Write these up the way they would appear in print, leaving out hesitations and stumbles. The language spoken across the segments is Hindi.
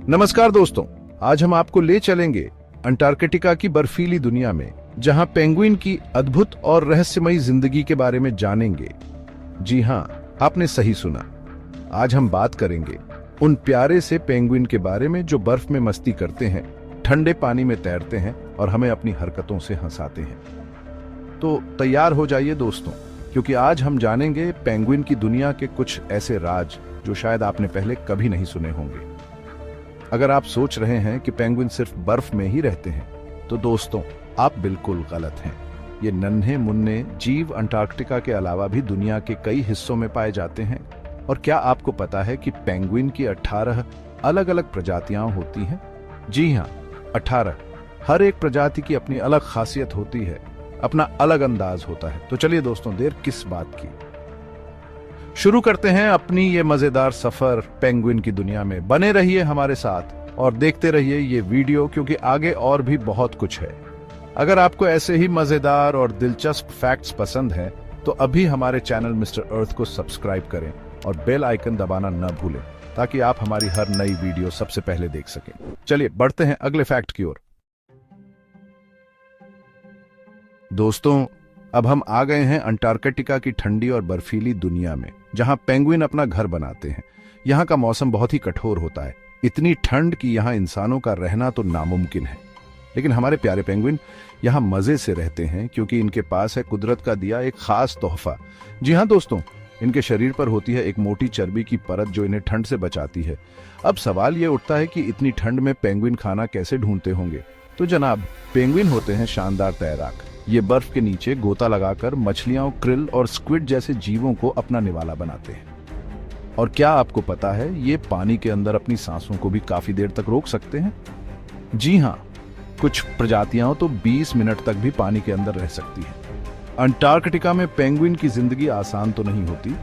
नमस्कार दोस्तों, आज हम आपको ले चलेंगे अंटार्कटिका की बर्फीली दुनिया में, जहां पेंगुइन की अद्भुत और रहस्यमयी जिंदगी के बारे में जानेंगे। जी हां, आपने सही सुना। आज हम बात करेंगे उन प्यारे से पेंगुइन के बारे में जो बर्फ में मस्ती करते हैं, ठंडे पानी में तैरते हैं और हमें अपनी हरकतों से हंसाते हैं। तो तैयार हो जाइए दोस्तों, क्योंकि आज हम जानेंगे पेंगुइन की दुनिया के कुछ ऐसे राज जो शायद आपने पहले कभी नहीं सुने होंगे। अगर आप सोच रहे हैं कि पेंगुइन सिर्फ बर्फ में ही रहते हैं, तो दोस्तों आप बिल्कुल गलत हैं। ये नन्हे मुन्ने जीव अंटार्कटिका के अलावा भी दुनिया के कई हिस्सों में पाए जाते हैं। और क्या आपको पता है कि पेंगुइन की 18 अलग अलग प्रजातियां होती हैं? जी हां, 18। हर एक प्रजाति की अपनी अलग खासियत होती है, अपना अलग अंदाज होता है। तो चलिए दोस्तों, देर किस बात की, शुरू करते हैं अपनी ये मजेदार सफर पेंगुइन की दुनिया में। बने रहिए हमारे साथ और देखते रहिए ये वीडियो, क्योंकि आगे और भी बहुत कुछ है। अगर आपको ऐसे ही मजेदार और दिलचस्प फैक्ट्स पसंद हैं, तो अभी हमारे चैनल मिस्टर अर्थ को सब्सक्राइब करें और बेल आइकन दबाना न भूलें, ताकि आप हमारी हर नई वीडियो सबसे पहले देख सकें। चलिए बढ़ते हैं अगले फैक्ट की ओर। दोस्तों, अब हम आ गए हैं अंटार्कटिका की ठंडी और बर्फीली दुनिया में, जहां पेंगुइन अपना घर बनाते हैं। यहां का मौसम बहुत ही कठोर होता है, इतनी ठंड कि यहां इंसानों का रहना तो नामुमकिन है। लेकिन हमारे प्यारे पेंगुइन यहां मजे से रहते हैं, क्योंकि इनके पास है कुदरत का दिया एक खास तोहफा। जी हां दोस्तों, इनके शरीर पर होती है एक मोटी चर्बी की परत जो इन्हें ठंड से बचाती है। अब सवाल यह उठता है कि इतनी ठंड में पेंगुइन खाना कैसे ढूंढते होंगे? तो जनाब, पेंगुइन होते हैं शानदार तैराक। ये बर्फ के नीचे गोता लगाकर मछलियों, क्रिल और स्क्विड जैसे जीवों को अपना निवाला बनाते हैं। और क्या आपको पता है, ये पानी के अंदर अपनी सांसों को भी काफी देर तक रोक सकते हैं? जी हां, कुछ प्रजातियां तो 20 मिनट तक भी पानी के अंदर रह सकती हैं। अंटार्कटिका में पेंगुइन की जिंदगी आसान तो नहीं होती,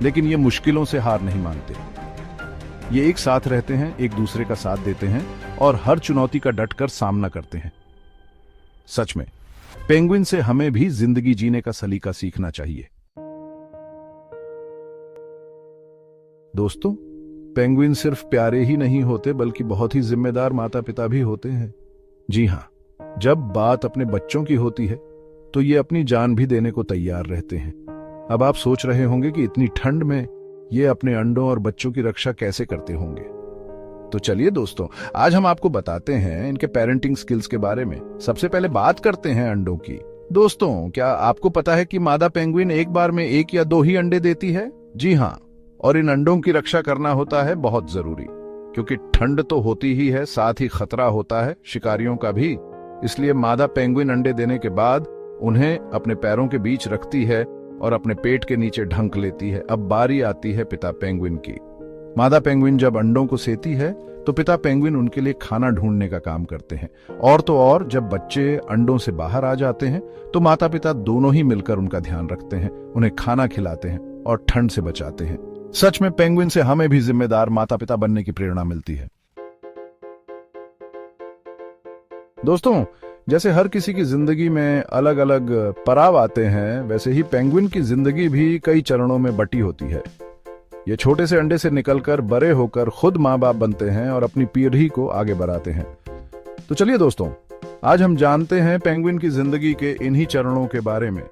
लेकिन ये मुश्किलों से हार नहीं मानते। ये एक साथ रहते हैं, एक दूसरे का साथ देते हैं और हर चुनौती का डटकर सामना करते हैं। सच में पेंगुइन से हमें भी जिंदगी जीने का सलीका सीखना चाहिए। दोस्तों, पेंगुइन सिर्फ प्यारे ही नहीं होते, बल्कि बहुत ही जिम्मेदार माता पिता भी होते हैं। जी हां, जब बात अपने बच्चों की होती है, तो ये अपनी जान भी देने को तैयार रहते हैं। अब आप सोच रहे होंगे कि इतनी ठंड में ये अपने अंडों और बच्चों की रक्षा कैसे करते होंगे। तो चलिए दोस्तों, आज हम आपको बताते हैं इनके पेरेंटिंग स्किल्स के बारे में। सबसे पहले बात करते हैं अंडों की। दोस्तों, क्या आपको पता है कि मादा पेंगुइन एक बार में 1 या 2 ही अंडे देती है? जी हां, और इन अंडों की रक्षा करना होता है बहुत जरूरी, क्योंकि ठंड तो होती ही है, साथ ही खतरा होता है शिकारियों का भी। इसलिए मादा पेंगुइन अंडे देने के बाद उन्हें अपने पैरों के बीच रखती है और अपने पेट के नीचे ढंक लेती है। अब बारी आती है पिता पेंगुइन की। मादा पेंगुइन जब अंडों को सेती है, तो पिता पेंगुइन उनके लिए खाना ढूंढने का काम करते हैं। और तो और, जब बच्चे अंडों से बाहर आ जाते हैं, तो माता पिता दोनों ही मिलकर उनका ध्यान रखते हैं, उन्हें खाना खिलाते हैं और ठंड से बचाते हैं। सच में पेंगुइन से हमें भी जिम्मेदार माता पिता बनने की प्रेरणा मिलती है। दोस्तों, जैसे हर किसी की जिंदगी में अलग अलग पड़ाव आते हैं, वैसे ही पेंगुइन की जिंदगी भी कई चरणों में बटी होती है। ये छोटे से अंडे से निकलकर बड़े होकर खुद माँ बाप बनते हैं और अपनी पीढ़ी को आगे बढ़ाते हैं। तो चलिए दोस्तों, आज हम जानते हैं पेंगुइन की जिंदगी के इन्हीं चरणों के बारे में।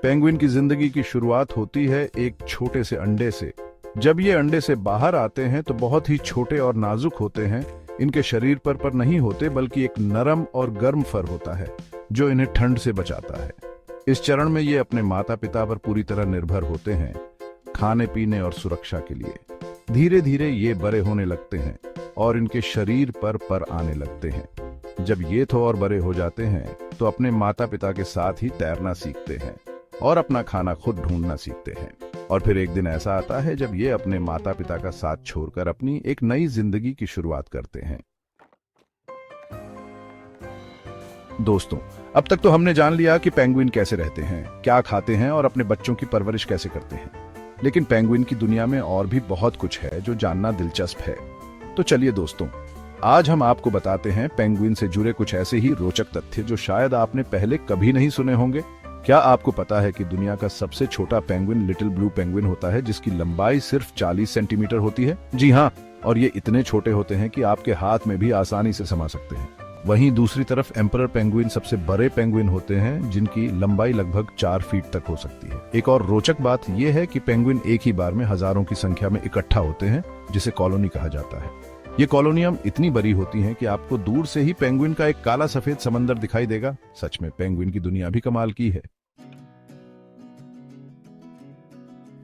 पेंगुइन की जिंदगी की शुरुआत होती है एक छोटे से अंडे से। जब ये अंडे से बाहर आते हैं, तो बहुत ही छोटे और नाजुक होते हैं। इनके शरीर पर नहीं होते, बल्कि एक नरम और गर्म फर होता है जो इन्हें ठंड से बचाता है। इस चरण में ये अपने माता पिता पर पूरी तरह निर्भर होते हैं, खाने पीने और सुरक्षा के लिए। धीरे धीरे ये बड़े होने लगते हैं और इनके शरीर पर आने लगते हैं। जब ये तो और बड़े हो जाते हैं, तो अपने माता पिता के साथ ही तैरना सीखते हैं और अपना खाना खुद ढूंढना सीखते हैं। और फिर एक दिन ऐसा आता है जब ये अपने माता पिता का साथ छोड़कर अपनी एक नई जिंदगी की शुरुआत करते हैं। दोस्तों, अब तक तो हमने जान लिया कि पेंगुइन कैसे रहते हैं, क्या खाते हैं और अपने बच्चों की परवरिश कैसे करते हैं। लेकिन पेंगुइन की दुनिया में और भी बहुत कुछ है जो जानना दिलचस्प है। तो चलिए दोस्तों, आज हम आपको बताते हैं पेंगुइन से जुड़े कुछ ऐसे ही रोचक तथ्य जो शायद आपने पहले कभी नहीं सुने होंगे। क्या आपको पता है कि दुनिया का सबसे छोटा पेंगुइन लिटिल ब्लू पेंगुइन होता है, जिसकी लंबाई सिर्फ 40 सेंटीमीटर होती है? जी हाँ, और ये इतने छोटे होते हैं कि आपके हाथ में भी आसानी से समा सकते हैं। वहीं दूसरी तरफ एम्परर पेंगुइन सबसे बड़े पेंगुइन होते हैं, जिनकी लंबाई लगभग 4 फीट तक हो सकती है। एक और रोचक बात यह है कि पेंगुइन एक ही बार में हजारों की संख्या में इकट्ठा होते हैं, जिसे कॉलोनी कहा जाता है। ये कॉलोनियां इतनी बड़ी होती हैं कि आपको दूर से ही पेंगुइन का एक काला सफेद समंदर दिखाई देगा। सच में पेंगुइन की दुनिया भी कमाल की है।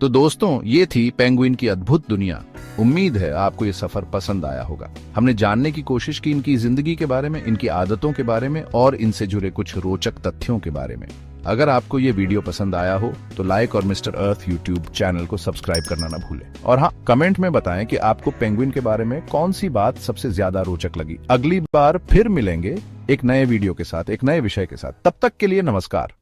तो दोस्तों, ये थी पेंगुइन की अद्भुत दुनिया। उम्मीद है आपको ये सफर पसंद आया होगा। हमने जानने की कोशिश की इनकी जिंदगी के बारे में, इनकी आदतों के बारे में और इनसे जुड़े कुछ रोचक तथ्यों के बारे में। अगर आपको ये वीडियो पसंद आया हो तो लाइक और मिस्टर अर्थ यूट्यूब चैनल को सब्सक्राइब करना ना भूलें। और हाँ, कमेंट में बताएं कि आपको पेंगुइन के बारे में कौन सी बात सबसे ज्यादा रोचक लगी। अगली बार फिर मिलेंगे एक नए वीडियो के साथ, एक नए विषय के साथ। तब तक के लिए नमस्कार।